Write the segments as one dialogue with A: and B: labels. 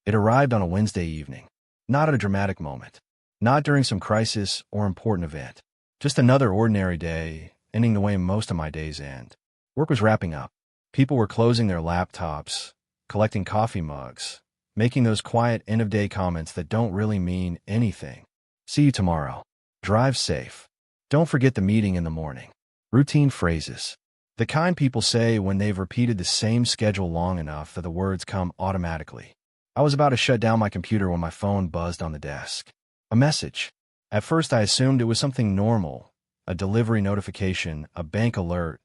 A: It arrived on a Wednesday evening. Not at a dramatic moment. Not during some crisis or important event. Just another ordinary day, ending the way most of my days end. Work was wrapping up. People were closing their laptops, collecting coffee mugs, making those quiet end-of-day comments that don't really mean anything. See you tomorrow. Drive safe. Don't forget the meeting in the morning. Routine phrases. The kind people say when they've repeated the same schedule long enough that the words come automatically. I was about to shut down my computer when my phone buzzed on the desk. A message. At first I assumed it was something normal, a delivery notification, a bank alert,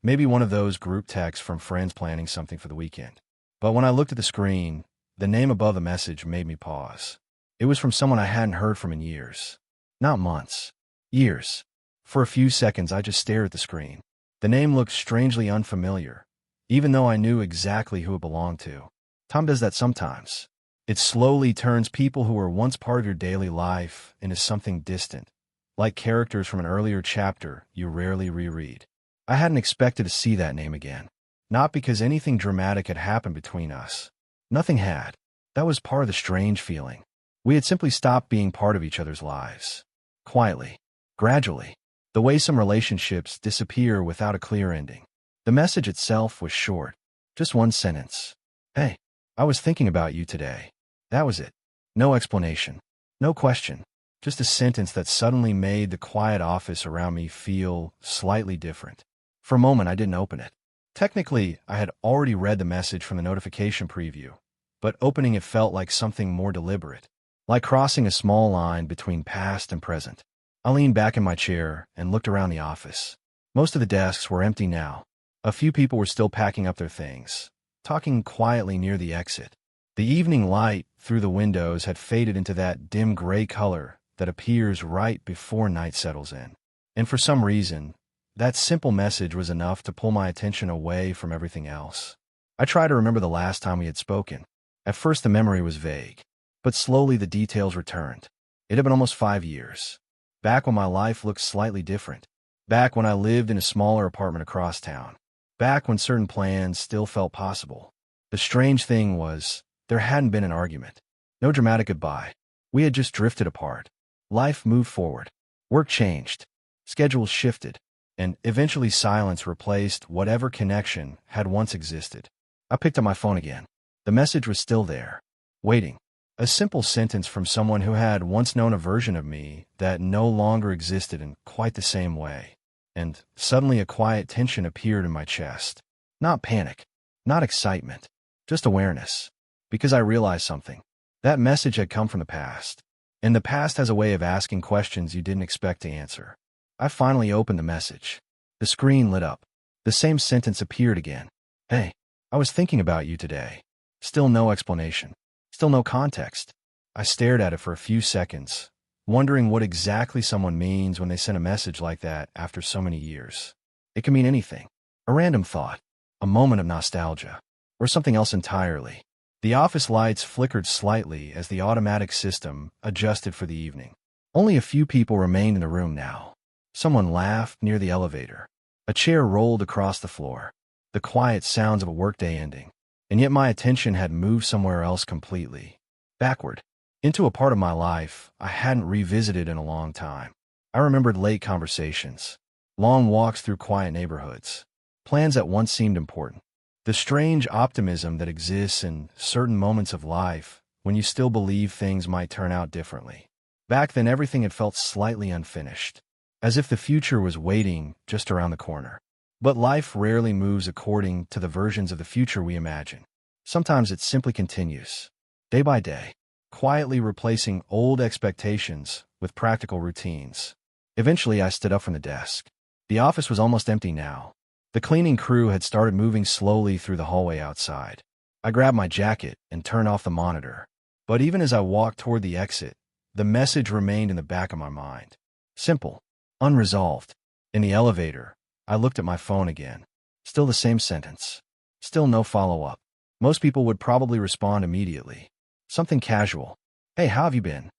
A: maybe one of those group texts from friends planning something for the weekend. But when I looked at the screen, the name above the message made me pause. It was from someone I hadn't heard from in years. Not months. Years. For a few seconds I just stared at the screen. The name looked strangely unfamiliar, even though I knew exactly who it belonged to. Time does that sometimes. It slowly turns people who were once part of your daily life into something distant, like characters from an earlier chapter you rarely reread. I hadn't expected to see that name again. Not because anything dramatic had happened between us. Nothing had. That was part of the strange feeling. We had simply stopped being part of each other's lives. Quietly. Gradually. The way some relationships disappear without a clear ending. The message itself was short. Just one sentence. Hey, I was thinking about you today. That was it. No explanation. No question. Just a sentence that suddenly made the quiet office around me feel slightly different. For a moment, I didn't open it. Technically, I had already read the message from the notification preview, but opening it felt like something more deliberate, like crossing a small line between past and present. I leaned back in my chair and looked around the office. Most of the desks were empty now. A few people were still packing up their things, talking quietly near the exit. The evening light through the windows had faded into that dim gray color that appears right before night settles in. And for some reason, that simple message was enough to pull my attention away from everything else. I tried to remember the last time we had spoken. At first the memory was vague, but slowly the details returned. It had been almost 5 years. Back when my life looked slightly different. Back when I lived in a smaller apartment across town. Back when certain plans still felt possible. The strange thing was, there hadn't been an argument. No dramatic goodbye. We had just drifted apart. Life moved forward. Work changed. Schedules shifted. And eventually silence replaced whatever connection had once existed. I picked up my phone again. The message was still there. Waiting. A simple sentence from someone who had once known a version of me that no longer existed in quite the same way. And suddenly a quiet tension appeared in my chest. Not panic. Not excitement. Just awareness. Because I realized something. That message had come from the past. And the past has a way of asking questions you didn't expect to answer. I finally opened the message. The screen lit up. The same sentence appeared again. Hey, I was thinking about you today. Still no explanation. Still no context. I stared at it for a few seconds, wondering what exactly someone means when they send a message like that after so many years. It can mean anything. A random thought. A moment of nostalgia. Or something else entirely. The office lights flickered slightly as the automatic system adjusted for the evening. Only a few people remained in the room now. Someone laughed near the elevator. A chair rolled across the floor. The quiet sounds of a workday ending. And yet my attention had moved somewhere else completely. Backward. Into a part of my life I hadn't revisited in a long time. I remembered late conversations. Long walks through quiet neighborhoods. Plans that once seemed important. The strange optimism that exists in certain moments of life when you still believe things might turn out differently. Back then everything had felt slightly unfinished. As if the future was waiting just around the corner. But life rarely moves according to the versions of the future we imagine. Sometimes it simply continues, day by day, quietly replacing old expectations with practical routines. Eventually, I stood up from the desk. The office was almost empty now. The cleaning crew had started moving slowly through the hallway outside. I grabbed my jacket and turned off the monitor. But even as I walked toward the exit, the message remained in the back of my mind. Simple. Unresolved. In the elevator, I looked at my phone again. Still the same sentence. Still no follow-up. Most people would probably respond immediately. Something casual. Hey, how have you been?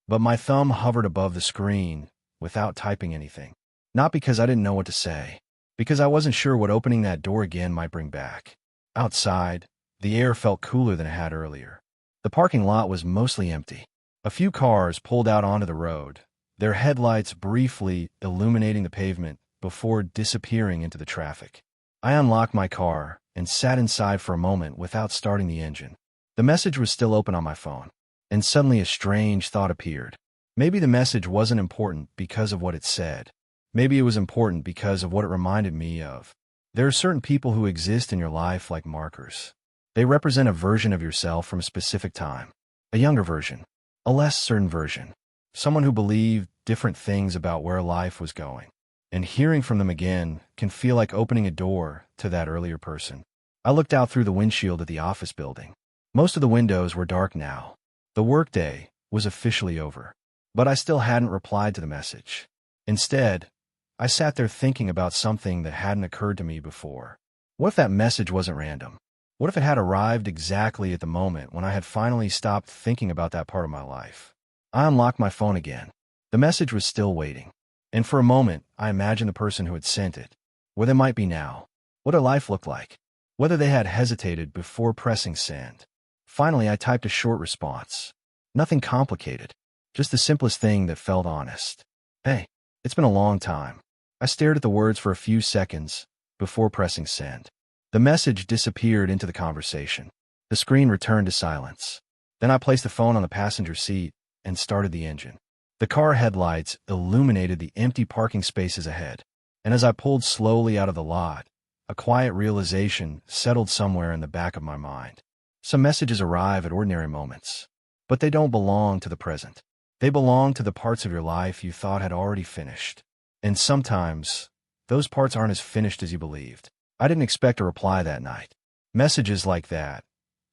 A: But my thumb hovered above the screen without typing anything. Not because I didn't know what to say. Because I wasn't sure what opening that door again might bring back. Outside, the air felt cooler than it had earlier. The parking lot was mostly empty. A few cars pulled out onto the road, their headlights briefly illuminating the pavement before disappearing into the traffic. I unlocked my car and sat inside for a moment without starting the engine. The message was still open on my phone, and suddenly a strange thought appeared. Maybe the message wasn't important because of what it said. Maybe it was important because of what it reminded me of. There are certain people who exist in your life like markers. They represent a version of yourself from a specific time, a younger version, a less certain version, someone who believed different things about where life was going. And hearing from them again can feel like opening a door to that earlier person. I looked out through the windshield at the office building. Most of the windows were dark now. The workday was officially over, but I still hadn't replied to the message. Instead, I sat there thinking about something that hadn't occurred to me before. What if that message wasn't random? What if it had arrived exactly at the moment when I had finally stopped thinking about that part of my life? I unlocked my phone again. The message was still waiting. And for a moment, I imagined the person who had sent it, where they might be now, what their life looked like, whether they had hesitated before pressing send. Finally, I typed a short response. Nothing complicated, just the simplest thing that felt honest. Hey, it's been a long time. I stared at the words for a few seconds before pressing send. The message disappeared into the conversation. The screen returned to silence. Then I placed the phone on the passenger seat and started the engine. The car headlights illuminated the empty parking spaces ahead, and as I pulled slowly out of the lot, a quiet realization settled somewhere in the back of my mind. Some messages arrive at ordinary moments, but they don't belong to the present. They belong to the parts of your life you thought had already finished. And sometimes, those parts aren't as finished as you believed. I didn't expect a reply that night. Messages like that,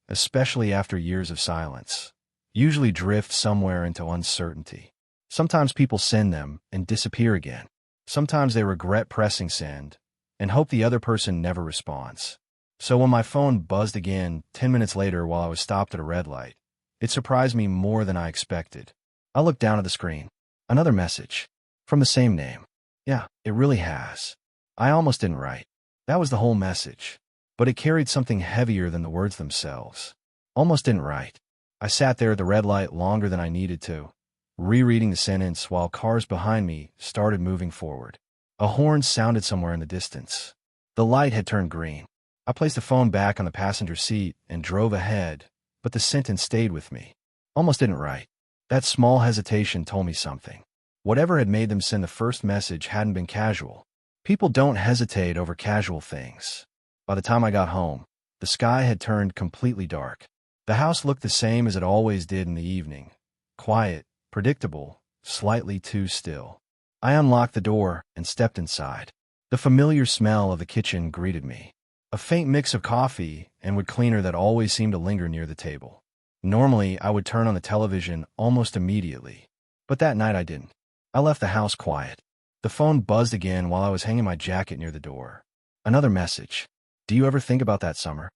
A: especially after years of silence, usually drift somewhere into uncertainty. Sometimes people send them and disappear again. Sometimes they regret pressing send and hope the other person never responds. So when my phone buzzed again 10 minutes later while I was stopped at a red light, it surprised me more than I expected. I looked down at the screen. Another message. From the same name. Yeah, it really has. I almost didn't write. That was the whole message. But it carried something heavier than the words themselves. Almost didn't write. I sat there at the red light longer than I needed to, rereading the sentence while cars behind me started moving forward. A horn sounded somewhere in the distance. The light had turned green. I placed the phone back on the passenger seat and drove ahead, but the sentence stayed with me. Almost didn't write. That small hesitation told me something. Whatever had made them send the first message hadn't been casual. People don't hesitate over casual things. By the time I got home, the sky had turned completely dark. The house looked the same as it always did in the evening. Quiet, predictable, slightly too still. I unlocked the door and stepped inside. The familiar smell of the kitchen greeted me. A faint mix of coffee and wood cleaner that always seemed to linger near the table. Normally, I would turn on the television almost immediately, but that night I didn't. I left the house quiet. The phone buzzed again while I was hanging my jacket near the door. Another message. Do you ever think about that summer?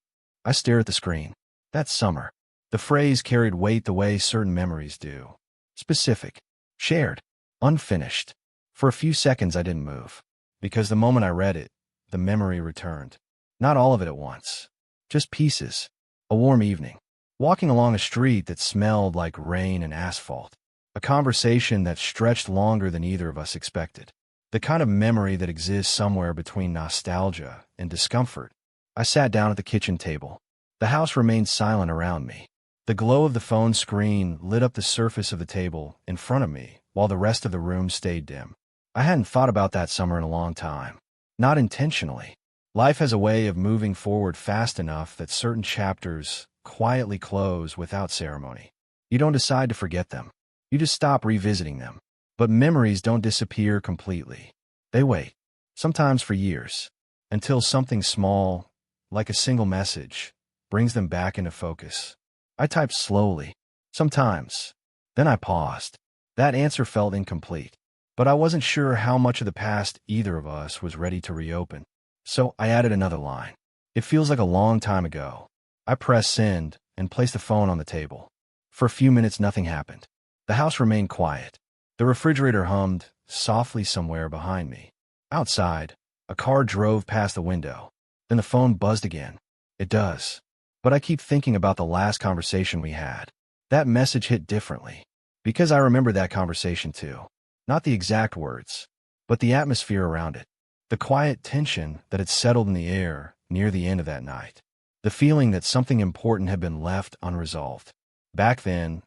A: I stared at the screen. That summer. The phrase carried weight the way certain memories do. Specific. Shared. Unfinished. For a few seconds I didn't move, because the moment I read it, the memory returned. Not all of it at once. Just pieces. A warm evening. Walking along a street that smelled like rain and asphalt. A conversation that stretched longer than either of us expected. The kind of memory that exists somewhere between nostalgia and discomfort. I sat down at the kitchen table. The house remained silent around me. The glow of the phone screen lit up the surface of the table in front of me, while the rest of the room stayed dim. I hadn't thought about that summer in a long time. Not intentionally. Life has a way of moving forward fast enough that certain chapters quietly close without ceremony. You don't decide to forget them. You just stop revisiting them. But memories don't disappear completely. They wait, sometimes for years, until something small, like a single message, brings them back into focus. I typed slowly, sometimes. Then I paused. That answer felt incomplete, but I wasn't sure how much of the past either of us was ready to reopen. So I added another line. It feels like a long time ago. I pressed send and placed the phone on the table. For a few minutes, nothing happened. The house remained quiet. The refrigerator hummed softly somewhere behind me. Outside, a car drove past the window. Then the phone buzzed again. It does. But I keep thinking about the last conversation we had. That message hit differently. Because I remember that conversation too. Not the exact words, but the atmosphere around it. The quiet tension that had settled in the air near the end of that night. The feeling that something important had been left unresolved. Back then,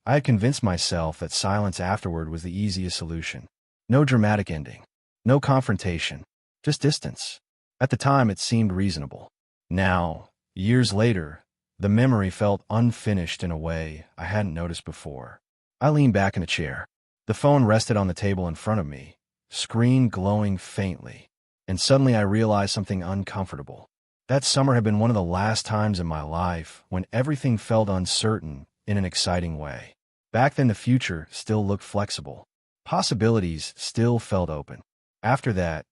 A: I had convinced myself that silence afterward was the easiest solution. No dramatic ending. No confrontation. Just distance. At the time, it seemed reasonable. Now, years later, the memory felt unfinished in a way I hadn't noticed before. I leaned back in a chair. The phone rested on the table in front of me, screen glowing faintly. And suddenly I realized something uncomfortable. That summer had been one of the last times in my life when everything felt uncertain in an exciting way. Back then, the future still looked flexible. Possibilities still felt open. After that,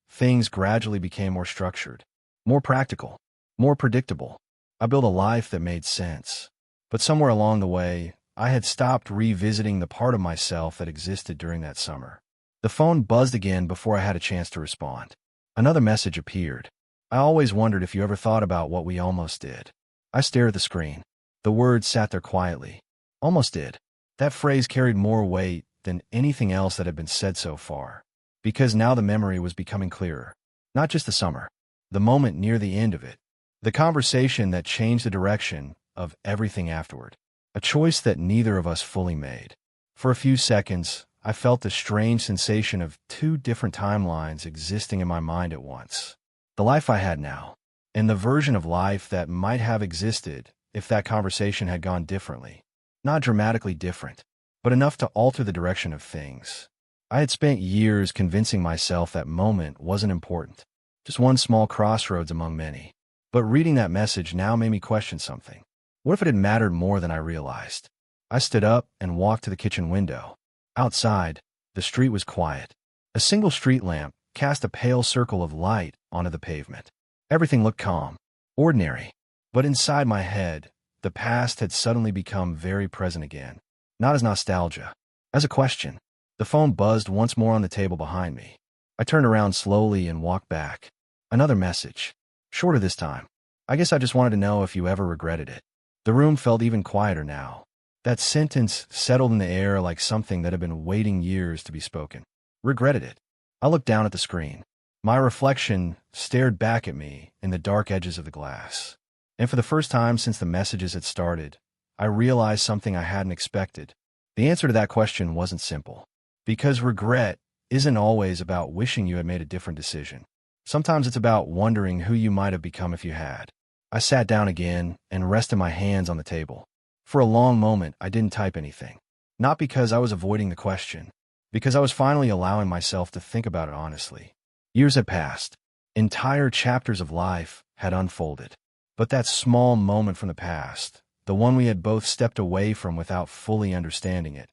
A: things gradually became more structured, more practical, more predictable. I built a life that made sense. But somewhere along the way, I had stopped revisiting the part of myself that existed during that summer. The phone buzzed again before I had a chance to respond. Another message appeared. I always wondered if you ever thought about what we almost did. I stared at the screen. The words sat there quietly. Almost did. That phrase carried more weight than anything else that had been said so far. Because now the memory was becoming clearer. Not just the summer. The moment near the end of it. The conversation that changed the direction of everything afterward. A choice that neither of us fully made. For a few seconds, I felt the strange sensation of two different timelines existing in my mind at once. The life I had now, and the version of life that might have existed if that conversation had gone differently. Not dramatically different, but enough to alter the direction of things. I had spent years convincing myself that moment wasn't important. Just one small crossroads among many. But reading that message now made me question something. What if it had mattered more than I realized? I stood up and walked to the kitchen window. Outside, the street was quiet. A single street lamp cast a pale circle of light onto the pavement. Everything looked calm, ordinary. But inside my head, the past had suddenly become very present again. Not as nostalgia, as a question. The phone buzzed once more on the table behind me. I turned around slowly and walked back. Another message. Shorter this time. I guess I just wanted to know if you ever regretted it. The room felt even quieter now. That sentence settled in the air like something that had been waiting years to be spoken. Regretted it. I looked down at the screen. My reflection stared back at me in the dark edges of the glass. And for the first time since the messages had started, I realized something I hadn't expected. The answer to that question wasn't simple. Because regret isn't always about wishing you had made a different decision. Sometimes it's about wondering who you might have become if you had. I sat down again and rested my hands on the table. For a long moment, I didn't type anything. Not because I was avoiding the question, because I was finally allowing myself to think about it honestly. Years had passed. Entire chapters of life had unfolded. But that small moment from the past, the one we had both stepped away from without fully understanding it,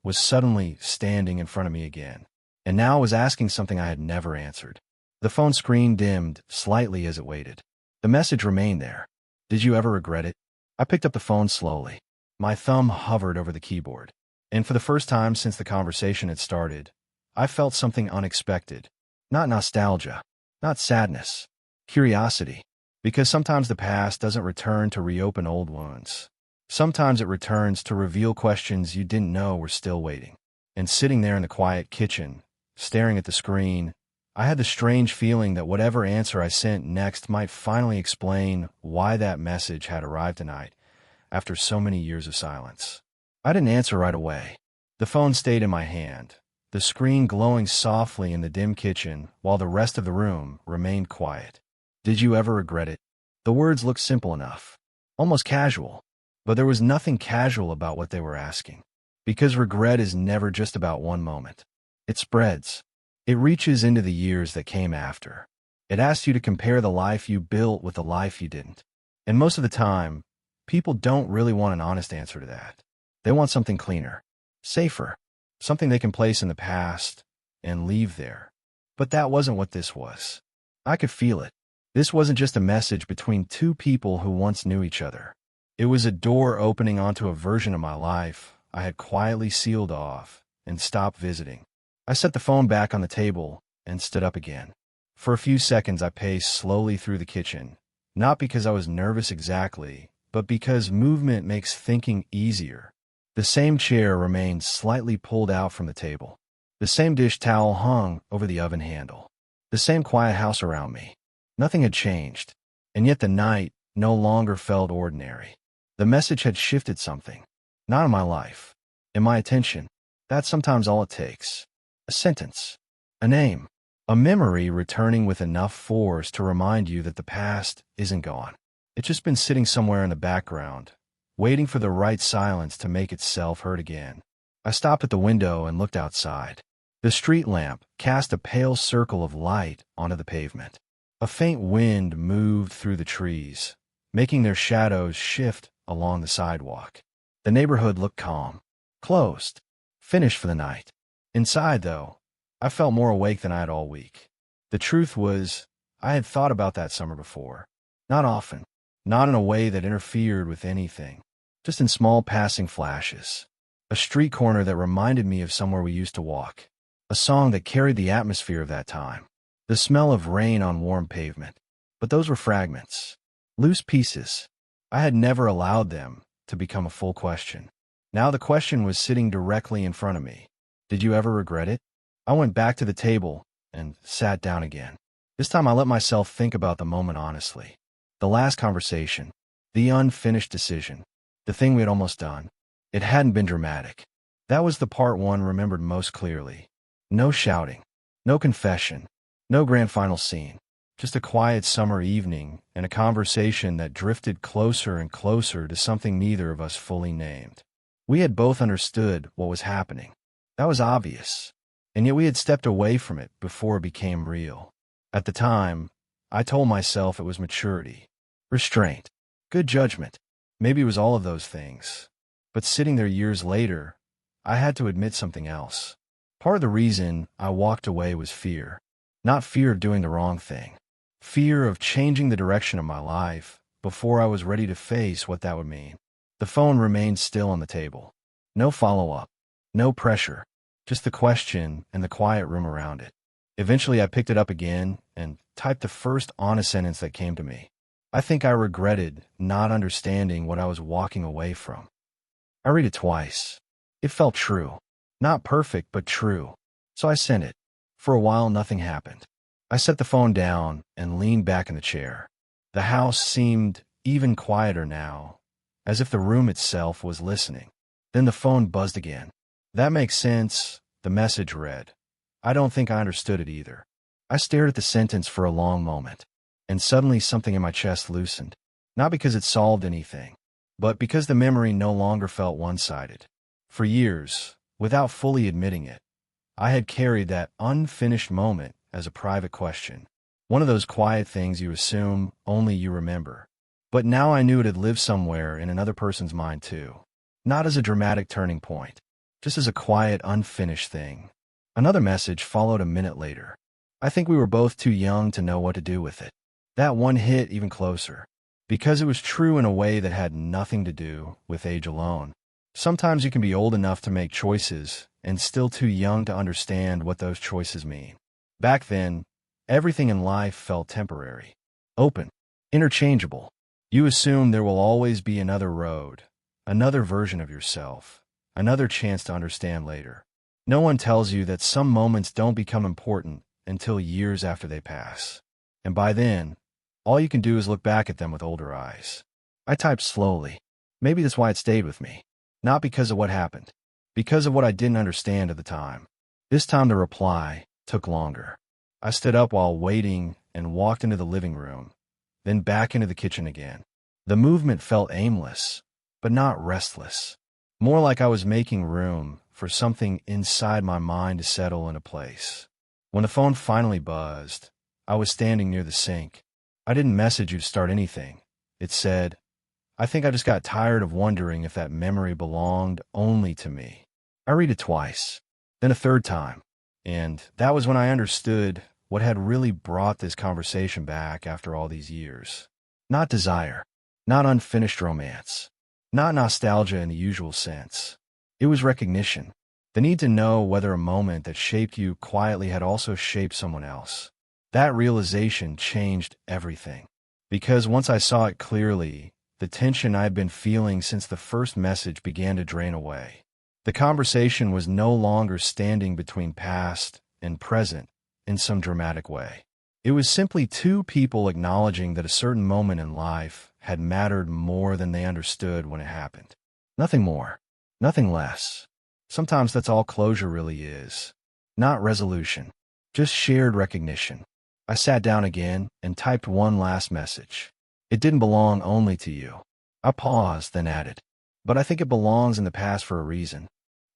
A: was suddenly standing in front of me again. And now I was asking something I had never answered. The phone screen dimmed slightly as it waited. The message remained there. Did you ever regret it? I picked up the phone slowly. My thumb hovered over the keyboard. And for the first time since the conversation had started, I felt something unexpected. Not nostalgia. Not sadness. Curiosity. Because sometimes the past doesn't return to reopen old wounds. Sometimes it returns to reveal questions you didn't know were still waiting. And sitting there in the quiet kitchen, staring at the screen, I had the strange feeling that whatever answer I sent next might finally explain why that message had arrived tonight, after so many years of silence. I didn't answer right away. The phone stayed in my hand, the screen glowing softly in the dim kitchen while the rest of the room remained quiet. Did you ever regret it? The words looked simple enough, almost casual, but there was nothing casual about what they were asking. Because regret is never just about one moment. It spreads. It reaches into the years that came after. It asks you to compare the life you built with the life you didn't. And most of the time, people don't really want an honest answer to that. They want something cleaner, safer, something they can place in the past and leave there. But that wasn't what this was. I could feel it. This wasn't just a message between two people who once knew each other. It was a door opening onto a version of my life I had quietly sealed off and stopped visiting. I set the phone back on the table and stood up again. For a few seconds I paced slowly through the kitchen, not because I was nervous exactly, but because movement makes thinking easier. The same chair remained slightly pulled out from the table. The same dish towel hung over the oven handle. The same quiet house around me. Nothing had changed, and yet the night no longer felt ordinary. The message had shifted something. Not in my life. In my attention. That's sometimes all it takes. A sentence. A name. A memory returning with enough force to remind you that the past isn't gone. It's just been sitting somewhere in the background, waiting for the right silence to make itself heard again. I stopped at the window and looked outside. The street lamp cast a pale circle of light onto the pavement. A faint wind moved through the trees, making their shadows shift along the sidewalk. The neighborhood looked calm, closed, finished for the night. Inside, though, I felt more awake than I had all week. The truth was, I had thought about that summer before. Not often, not in a way that interfered with anything, just in small passing flashes. A street corner that reminded me of somewhere we used to walk. A song that carried the atmosphere of that time. The smell of rain on warm pavement. But those were fragments. Loose pieces. I had never allowed them to become a full question. Now the question was sitting directly in front of me. Did you ever regret it? I went back to the table and sat down again. This time I let myself think about the moment honestly. The last conversation. The unfinished decision. The thing we had almost done. It hadn't been dramatic. That was the part one remembered most clearly. No shouting. No confession. No grand final scene. Just a quiet summer evening and a conversation that drifted closer and closer to something neither of us fully named. We had both understood what was happening. That was obvious. And yet we had stepped away from it before it became real. At the time, I told myself it was maturity, restraint, good judgment. Maybe it was all of those things. But sitting there years later, I had to admit something else. Part of the reason I walked away was fear. Not fear of doing the wrong thing. Fear of changing the direction of my life before I was ready to face what that would mean. The phone remained still on the table. No follow-up. No pressure. Just the question and the quiet room around it. Eventually I picked it up again and typed the first honest sentence that came to me. I think I regretted not understanding what I was walking away from. I read it twice. It felt true. Not perfect, but true. So I sent it. For a while, nothing happened. I set the phone down and leaned back in the chair. The house seemed even quieter now, as if the room itself was listening. Then the phone buzzed again. That makes sense, the message read. I don't think I understood it either. I stared at the sentence for a long moment, and suddenly something in my chest loosened. Not because it solved anything, but because the memory no longer felt one-sided. For years, without fully admitting it, I had carried that unfinished moment as a private question. One of those quiet things you assume only you remember. But now I knew it had lived somewhere in another person's mind too. Not as a dramatic turning point, just as a quiet, unfinished thing. Another message followed a minute later. I think we were both too young to know what to do with it. That one hit even closer, because it was true in a way that had nothing to do with age alone. Sometimes you can be old enough to make choices and still too young to understand what those choices mean. Back then, everything in life felt temporary, open, interchangeable. You assume there will always be another road, another version of yourself, another chance to understand later. No one tells you that some moments don't become important until years after they pass. And by then, all you can do is look back at them with older eyes. I typed slowly. Maybe that's why it stayed with me. Not because of what happened, because of what I didn't understand at the time. This time the reply took longer. I stood up while waiting and walked into the living room, then back into the kitchen again. The movement felt aimless, but not restless. More like I was making room for something inside my mind to settle into place. When the phone finally buzzed, I was standing near the sink. I didn't message you to start anything. It said, I think I just got tired of wondering if that memory belonged only to me. I read it twice, then a third time, and that was when I understood what had really brought this conversation back after all these years. Not desire, not unfinished romance, not nostalgia in the usual sense. It was recognition, the need to know whether a moment that shaped you quietly had also shaped someone else. That realization changed everything, because once I saw it clearly, the tension I had been feeling since the first message began to drain away. The conversation was no longer standing between past and present in some dramatic way. It was simply two people acknowledging that a certain moment in life had mattered more than they understood when it happened. Nothing more, nothing less. Sometimes that's all closure really is. Not resolution, just shared recognition. I sat down again and typed one last message. It didn't belong only to you. I paused, then added, but I think it belongs in the past for a reason.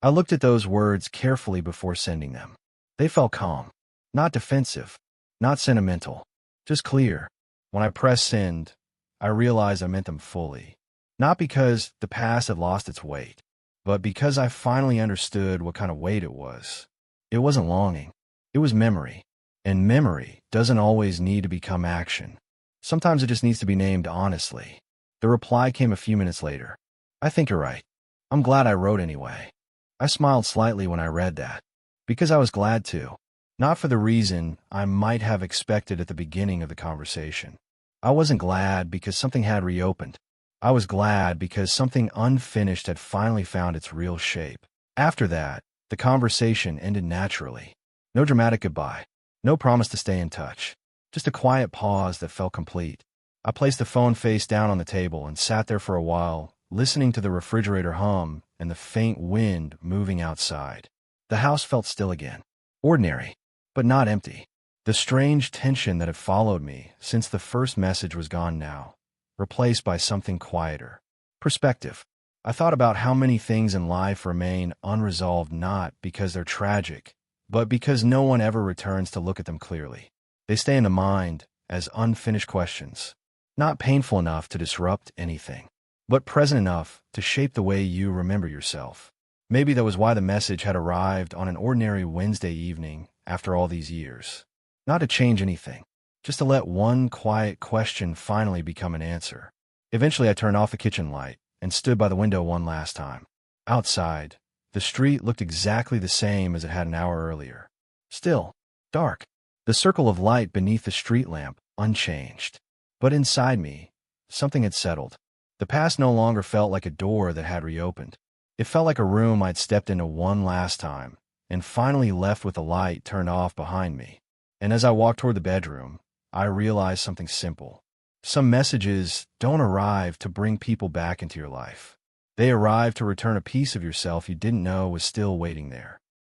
A: I looked at those words carefully before sending them. They felt calm, not defensive, not sentimental, just clear. When I pressed send, I realized I meant them fully. Not because the past had lost its weight, but because I finally understood what kind of weight it was. It wasn't longing, it was memory. And memory doesn't always need to become action. Sometimes it just needs to be named honestly. The reply came a few minutes later. I think you're right. I'm glad I wrote anyway. I smiled slightly when I read that. Because I was glad to. Not for the reason I might have expected at the beginning of the conversation. I wasn't glad because something had reopened. I was glad because something unfinished had finally found its real shape. After that, the conversation ended naturally. No dramatic goodbye. No promise to stay in touch. Just a quiet pause that felt complete. I placed the phone face down on the table and sat there for a while, listening to the refrigerator hum and the faint wind moving outside. The house felt still again. Ordinary, but not empty. The strange tension that had followed me since the first message was gone now, replaced by something quieter. Perspective. I thought about how many things in life remain unresolved not because they're tragic, but because no one ever returns to look at them clearly. They stay in the mind as unfinished questions, not painful enough to disrupt anything, but present enough to shape the way you remember yourself. Maybe that was why the message had arrived on an ordinary Wednesday evening after all these years. Not to change anything, just to let one quiet question finally become an answer. Eventually I turned off the kitchen light and stood by the window one last time. Outside, the street looked exactly the same as it had an hour earlier. Still, dark. The circle of light beneath the street lamp, unchanged. But inside me, something had settled. The past no longer felt like a door that had reopened. It felt like a room I'd stepped into one last time, and finally left with the light turned off behind me. And as I walked toward the bedroom, I realized something simple. Some messages don't arrive to bring people back into your life. They arrive to return a piece of yourself you didn't know was still waiting there.